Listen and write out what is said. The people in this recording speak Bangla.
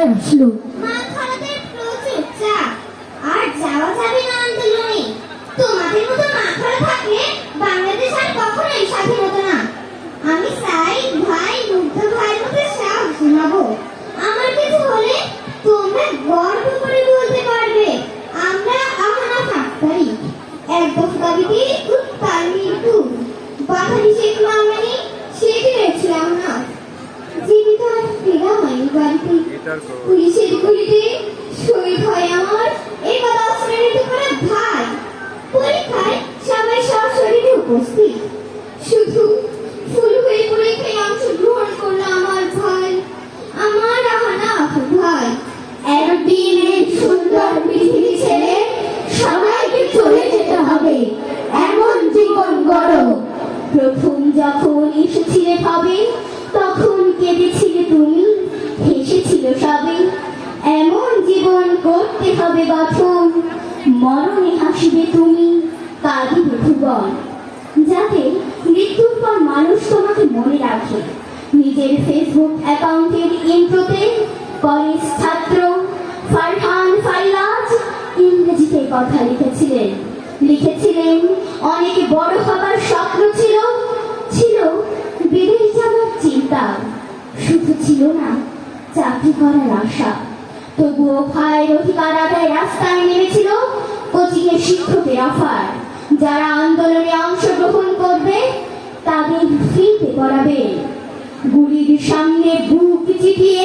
কোথায় আসলো? মা খালাদের প্রচুর চাপ, আর যাওয়া যাবে না আন্দোলনে। তোমাদের মতো মা খালা থাকলে বাংলাদেশ আর কখনোই স্বাধীন হতো না। আমি চাই ভাই, মুগ্ধ ভাইয়ের মতো সাহসী হব। আমার কিছু হলে তোমরা গর্ব করে বলতে পারবে আমরা আহনা ফাক্তারি। এক দফাবিতে উত্তাল মৃত্যু, বাধা নিষেধ না মানি সেটি হয়েছিলাম না। জীবিত আর ফেরা হয়নি বাড়িতে, পুলিশের গুলিতে শহীদ হয় আমার একদা শ্রেণীতে পড়া ভাই। পরীক্ষায় সবাই সশরীরে উপস্থিত, শুধু ফুল হয়ে পরীক্ষায় অংশগ্রহণ করলো আমার ভাই, আমার আহনাফ ভাই। একদিন এই সুন্দর পৃথিবী ছেড়ে সবাইকে চলে যেতে হবে, এমন জীবন গড়ো। প্রথম যখন এসেছিলে ভাবে, তখন কেঁদেছিলে তুমি, হেসেছিল সবে। এমন জীবন করতে হবে গঠন, মরণে হাসিবে তুমি, কাঁদিবে ভুবন। যাতে মৃত্যুর পর মানুষ তোমাকে মনে রাখে। নিজের ফেসবুক অ্যাকাউন্টের ইন্ট্রোতে কলেজ ছাত্র ফারহান ফাইয়াজ ইংরেজিতে কথা লিখেছিলেন অনেক বড় হবার স্বপ্ন ছিল, ছিল বিদেশ যাওয়ার চিন্তা, শুধু ছিল না চাকরি করার আশা। তবুও ভাইয়ের অধিকার আদায় রাস্তায় নেমেছিল কোচিংয়ের শিক্ষকের অফার। যারা আন্দোলনে অংশগ্রহণ করবে তাদের ফ্রিতে পড়াবে। গুলির সামনে বুক চিতিয়ে